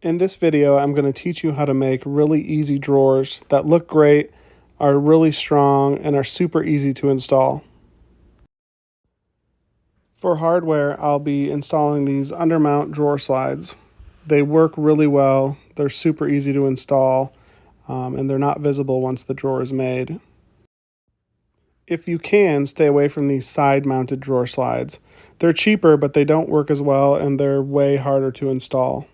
In this video, I'm going to teach you how to make really easy drawers that look great, are really strong, and are super easy to install. For hardware, I'll be installing these undermount drawer slides. They work really well, they're super easy to install, and they're not visible once the drawer is made. If you can, stay away from these side-mounted drawer slides. They're cheaper, but they don't work as well, and they're way harder to install.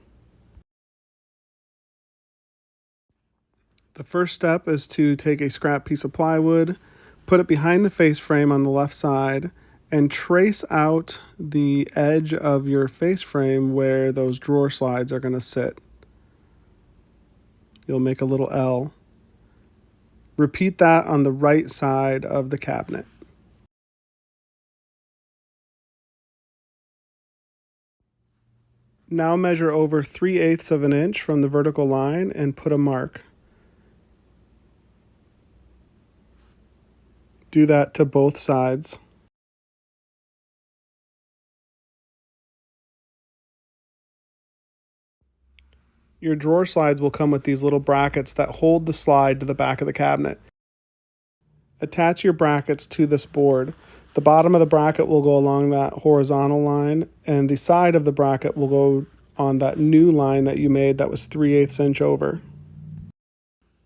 The first step is to take a scrap piece of plywood, put it behind the face frame on the left side, and trace out the edge of your face frame where those drawer slides are going to sit. You'll make a little L. Repeat that on the right side of the cabinet. Now measure over 3/8 of an inch from the vertical line and put a mark. Do that to both sides. Your drawer slides will come with these little brackets that hold the slide to the back of the cabinet. Attach your brackets to this board. The bottom of the bracket will go along that horizontal line, and the side of the bracket will go on that new line that you made that was 3/8 inch over.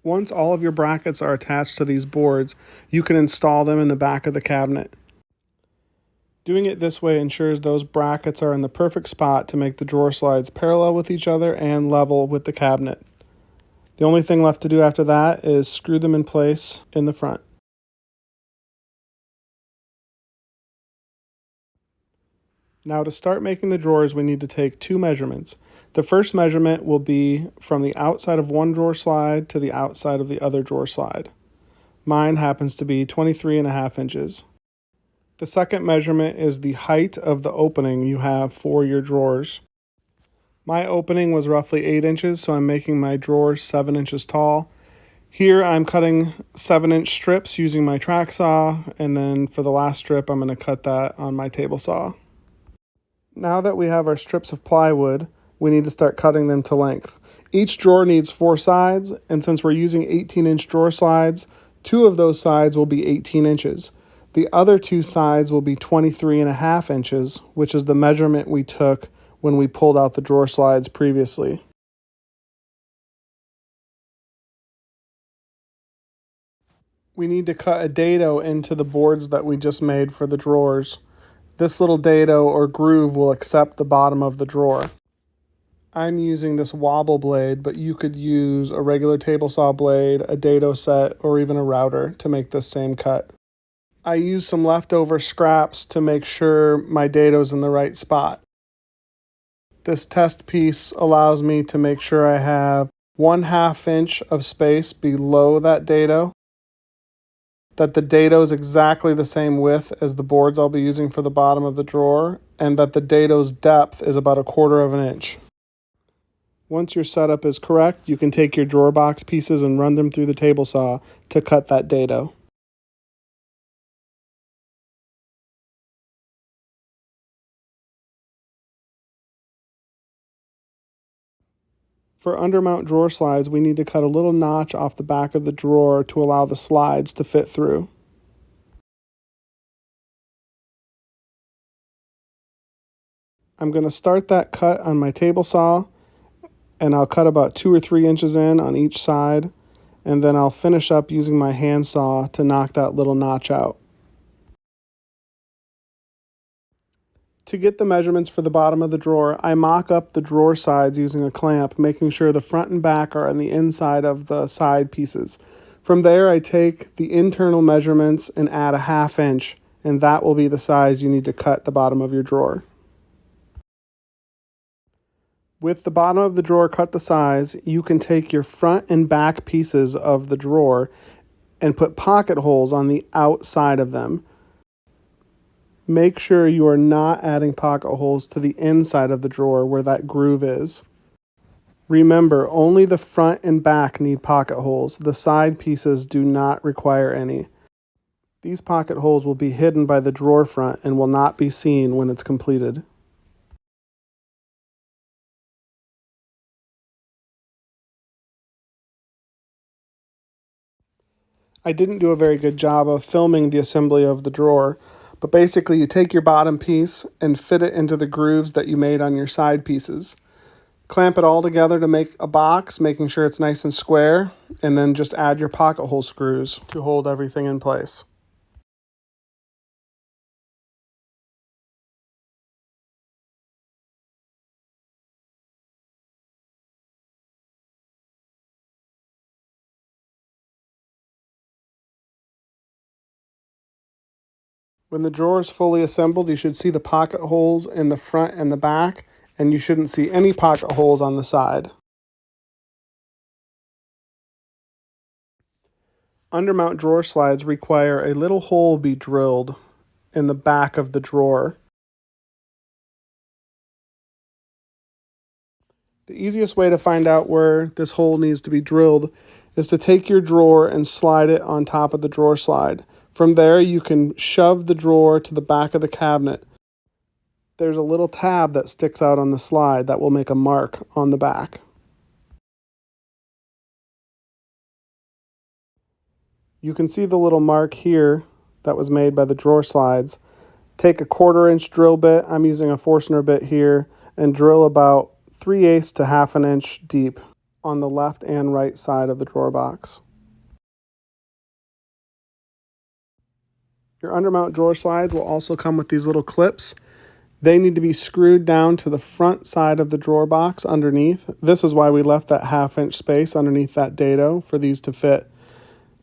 Once all of your brackets are attached to these boards, you can install them in the back of the cabinet. Doing it this way ensures those brackets are in the perfect spot to make the drawer slides parallel with each other and level with the cabinet. The only thing left to do after that is screw them in place in the front. Now to start making the drawers, we need to take two measurements. The first measurement will be from the outside of one drawer slide to the outside of the other drawer slide. Mine happens to be 23.5 inches. The second measurement is the height of the opening you have for your drawers. My opening was roughly 8 inches, so I'm making my drawers 7 inches tall. Here I'm cutting 7-inch strips using my track saw, and then for the last strip I'm going to cut that on my table saw. Now that we have our strips of plywood, we need to start cutting them to length. Each drawer needs 4 sides, and since we're using 18-inch drawer slides, 2 of those sides will be 18 inches. The other 2 sides will be 23.5 inches, which is the measurement we took when we pulled out the drawer slides previously. We need to cut a dado into the boards that we just made for the drawers. This little dado or groove will accept the bottom of the drawer. I'm using this wobble blade, but you could use a regular table saw blade, a dado set, or even a router to make this same cut. I use some leftover scraps to make sure my dado's in the right spot. This test piece allows me to make sure I have 1/2 inch of space below that dado, that the dado is exactly the same width as the boards I'll be using for the bottom of the drawer, and that the dado's depth is about 1/4 of an inch. Once your setup is correct, you can take your drawer box pieces and run them through the table saw to cut that dado. For undermount drawer slides, we need to cut a little notch off the back of the drawer to allow the slides to fit through. I'm going to start that cut on my table saw, and I'll cut about 2 or 3 inches in on each side, and then I'll finish up using my hand saw to knock that little notch out. To get the measurements for the bottom of the drawer, I mock up the drawer sides using a clamp, making sure the front and back are on the inside of the side pieces. From there, I take the internal measurements and add 1/2 inch, and that will be the size you need to cut the bottom of your drawer. With the bottom of the drawer cut the size, you can take your front and back pieces of the drawer and put pocket holes on the outside of them. Make sure you are not adding pocket holes to the inside of the drawer where that groove is. Remember, only the front and back need pocket holes. The side pieces do not require any. These pocket holes will be hidden by the drawer front and will not be seen when it's completed. I didn't do a very good job of filming the assembly of the drawer, but basically you take your bottom piece and fit it into the grooves that you made on your side pieces. Clamp it all together to make a box, making sure it's nice and square, and then just add your pocket hole screws to hold everything in place. When the drawer is fully assembled, you should see the pocket holes in the front and the back, and you shouldn't see any pocket holes on the side. Undermount drawer slides require a little hole be drilled in the back of the drawer. The easiest way to find out where this hole needs to be drilled is to take your drawer and slide it on top of the drawer slide. From there, you can shove the drawer to the back of the cabinet. There's a little tab that sticks out on the slide that will make a mark on the back. You can see the little mark here that was made by the drawer slides. Take a 1/4 inch drill bit, I'm using a Forstner bit here, and drill about 3/8 to 1/2 inch deep on the left and right side of the drawer box. Your undermount drawer slides will also come with these little clips. They need to be screwed down to the front side of the drawer box underneath. This is why we left that 1/2 inch space underneath that dado for these to fit.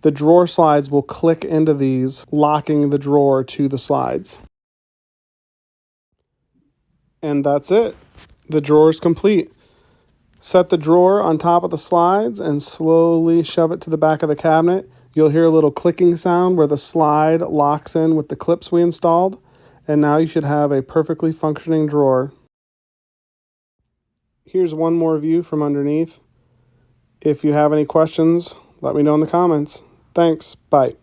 The drawer slides will click into these, locking the drawer to the slides. And that's it. The drawer is complete. Set the drawer on top of the slides and slowly shove it to the back of the cabinet. You'll hear a little clicking sound where the slide locks in with the clips we installed. And now you should have a perfectly functioning drawer. Here's one more view from underneath. If you have any questions, let me know in the comments. Thanks. Bye.